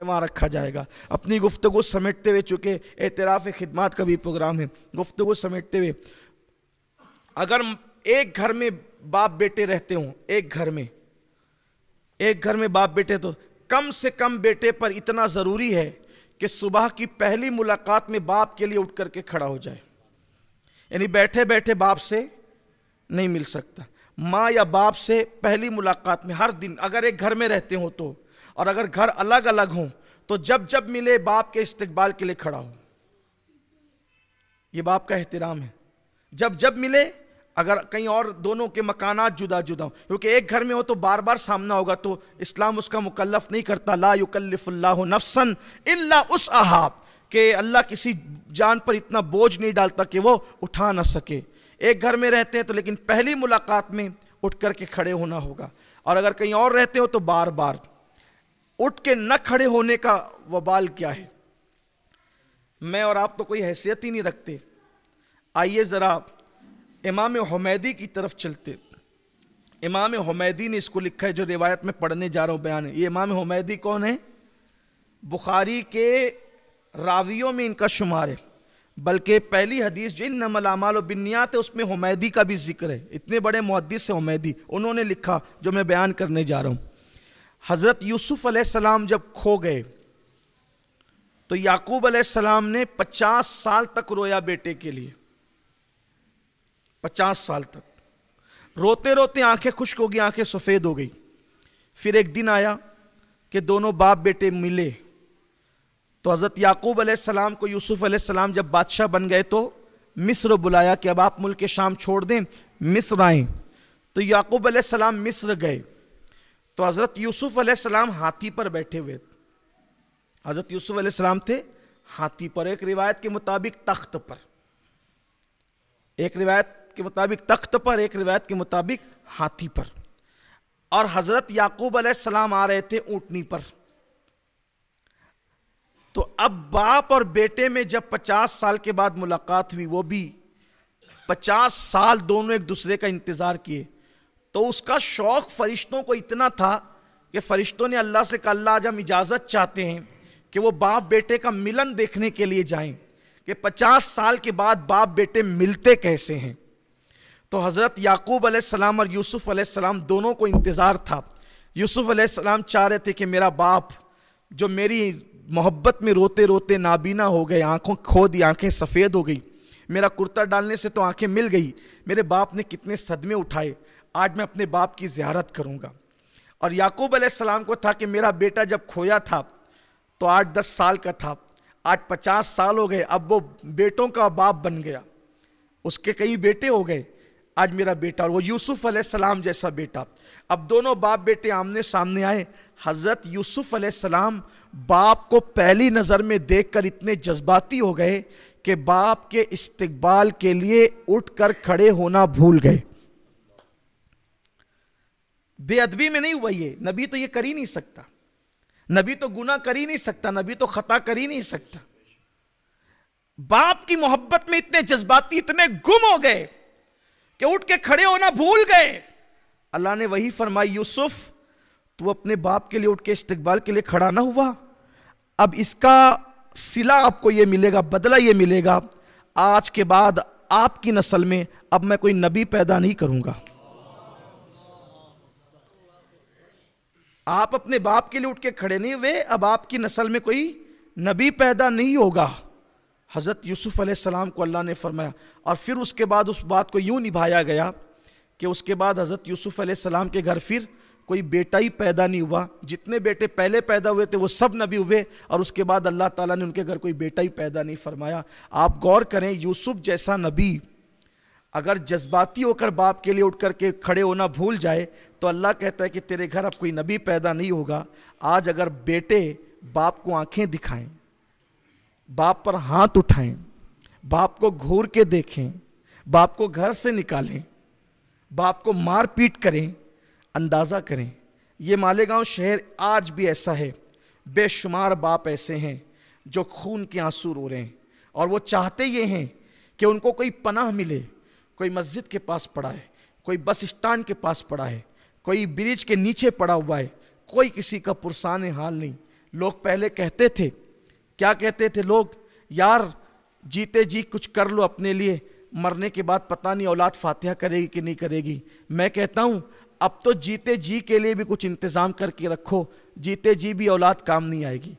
وہاں رکھا جائے گا۔ اپنی گفتگو سمیٹتے ہوئے، چونکہ اعتراف خدمات کا بھی پروگرام ہے، گفتگو سمیٹتے ہوئے، اگر ایک گھر میں باپ بیٹے رہتے ہوں، ایک گھر میں باپ بیٹے، تو کم سے کم بیٹے پر اتنا ضروری ہے کہ صبح کی پہلی ملاقات میں باپ کے لیے اٹھ کر کے کھڑا ہو جائے، یعنی بیٹھے بیٹھے باپ سے نہیں مل سکتا۔ ماں یا باپ سے پہلی ملاقات میں ہر دن، اگر ایک گھر میں رہتے ہوں تو، اور اگر گھر الگ الگ ہوں تو جب ملے باپ کے استقبال کے لیے کھڑا ہو۔ یہ باپ کا احترام ہے۔ جب ملے، اگر کہیں اور دونوں کے مکانات جدا جدا ہوں، کیونکہ ایک گھر میں ہو تو بار بار سامنا ہوگا، تو اسلام اس کا مکلف نہیں کرتا، لا یکلف اللہ نفسا الا وسعہا، کہ اللہ کسی جان پر اتنا بوجھ نہیں ڈالتا کہ وہ اٹھا نہ سکے۔ ایک گھر میں رہتے ہیں تو لیکن پہلی ملاقات میں اٹھ کر کے کھڑے ہونا ہوگا، اور اگر کہیں اور رہتے ہو تو بار بار اٹھ کے نہ کھڑے ہونے کا وبال کیا ہے۔ میں اور آپ تو کوئی حیثیت ہی نہیں رکھتے۔ آئیے ذرا امام حمیدی کی طرف چلتے۔ امام حمیدی نے اس کو لکھا ہے جو روایت میں پڑھنے جا رہا ہوں بیان ہے۔ یہ امام حمیدی کون ہے؟ بخاری کے راویوں میں ان کا شمار ہے، بلکہ پہلی حدیث جو انما الاعمال بالنیات ہے اس میں حمیدی کا بھی ذکر ہے۔ اتنے بڑے محدث ہیں حمیدی، انہوں نے لکھا جو میں بیان کرنے جا رہا ہوں۔ حضرت یوسف علیہ السلام جب کھو گئے تو یعقوب علیہ السلام نے 50 سال تک رویا بیٹے کے لیے، 50 سال تک روتے روتے آنکھیں خشک ہو گئی، آنکھیں سفید ہو گئی۔ پھر ایک دن آیا کہ دونوں باپ بیٹے ملے، تو حضرت یعقوب علیہ السلام کو یوسف علیہ السلام جب بادشاہ بن گئے تو مصر بلایا کہ اب آپ ملک شام چھوڑ دیں، مصر آئیں۔ تو یعقوب علیہ السلام مصر گئے تو حضرت یوسف علیہ السلام ہاتھی پر بیٹھے ہوئے، حضرت یوسف علیہ السلام تھے ہاتھی پر، ایک روایت کے مطابق تخت پر، ایک روایت کے مطابق تخت پر، ایک روایت کے مطابق ہاتھی پر، اور حضرت یعقوب علیہ السلام آ رہے تھے اونٹنی پر۔ تو اب باپ اور بیٹے میں جب 50 سال کے بعد ملاقات ہوئی، وہ بھی 50 سال دونوں ایک دوسرے کا انتظار کیے، تو اس کا شوق فرشتوں کو اتنا تھا کہ فرشتوں نے اللہ سے کہا اللہ آج ہم اجازت چاہتے ہیں کہ وہ باپ بیٹے کا ملن دیکھنے کے لیے جائیں کہ 50 سال کے بعد باپ بیٹے ملتے کیسے ہیں۔ تو حضرت یعقوب علیہ السلام اور یوسف علیہ السلام دونوں کو انتظار تھا۔ یوسف علیہ السلام چاہ رہے تھے کہ میرا باپ جو میری محبت میں روتے روتے نابینا ہو گئے، آنکھوں کھو دی، آنکھیں سفید ہو گئی، میرا کرتا ڈالنے سے تو آنکھیں مل گئی، میرے باپ نے کتنے صدمے اٹھائے، آج میں اپنے باپ کی زیارت کروں گا۔ اور یعقوب علیہ السلام کو تھا کہ میرا بیٹا جب کھویا تھا تو 8-10 سال کا تھا، آج 50 سال ہو گئے، اب وہ بیٹوں کا باپ بن گیا، اس کے کئی بیٹے ہو گئے، آج میرا بیٹا، اور وہ یوسف علیہ السلام جیسا بیٹا۔ اب دونوں باپ بیٹے آمنے سامنے آئے۔ حضرت یوسف علیہ السلام باپ کو پہلی نظر میں دیکھ کر اتنے جذباتی ہو گئے کہ باپ کے استقبال کے لیے اٹھ کر کھڑے ہونا بھول گئے۔ بے ادبی میں نہیں ہوا یہ، نبی تو یہ کر ہی نہیں سکتا، نبی تو گناہ کر ہی نہیں سکتا، نبی تو خطا کر ہی نہیں سکتا۔ باپ کی محبت میں اتنے جذباتی، اتنے گم ہو گئے کہ اٹھ کے کھڑے ہونا بھول گئے۔ اللہ نے وہی فرمائی یوسف تو اپنے باپ کے لیے اٹھ کے استقبال کے لیے کھڑا نہ ہوا، اب اس کا صلہ آپ کو یہ ملے گا، بدلہ یہ ملے گا، آج کے بعد آپ کی نسل میں اب میں کوئی نبی پیدا نہیں کروں گا۔ آپ اپنے باپ کے لیے اٹھ کے کھڑے نہیں ہوئے، اب آپ کی نسل میں کوئی نبی پیدا نہیں ہوگا۔ حضرت یوسف علیہ السلام کو اللہ نے فرمایا، اور پھر اس کے بعد اس بات کو یوں نبھایا گیا کہ اس کے بعد حضرت یوسف علیہ السلام کے گھر پھر کوئی بیٹا ہی پیدا نہیں ہوا، جتنے بیٹے پہلے پیدا ہوئے تھے وہ سب نبی ہوئے، اور اس کے بعد اللہ تعالیٰ نے ان کے گھر کوئی بیٹا ہی پیدا نہیں فرمایا۔ آپ غور کریں، یوسف جیسا نبی اگر جذباتی ہو کر باپ کے لیے اٹھ کر کے کھڑے ہونا بھول جائے تو اللہ کہتا ہے کہ تیرے گھر اب کوئی نبی پیدا نہیں ہوگا۔ آج اگر بیٹے باپ کو آنکھیں دکھائیں، باپ پر ہاتھ اٹھائیں، باپ کو گھور کے دیکھیں، باپ کو گھر سے نکالیں، باپ کو مار پیٹ کریں، اندازہ کریں یہ مالیگاؤں شہر آج بھی ایسا ہے۔ بے شمار باپ ایسے ہیں جو خون کے آنسو رو رہے ہیں، اور وہ چاہتے یہ ہیں کہ ان کو کوئی پناہ ملے، کوئی مسجد کے پاس پڑا ہے، کوئی بس اسٹانڈ کے پاس پڑا ہے، کوئی برج کے نیچے پڑا ہوا ہے، کوئی کسی کا پرسان حال نہیں، لوگ پہلے کہتے تھے، کیا کہتے تھے لوگ؟ یار جیتے جی کچھ کر لو اپنے لیے، مرنے کے بعد پتہ نہیں اولاد فاتحہ کرے گی کہ نہیں کرے گی۔ میں کہتا ہوں اب تو جیتے جی کے لیے بھی کچھ انتظام کر کے رکھو، جیتے جی بھی اولاد کام نہیں آئے گی۔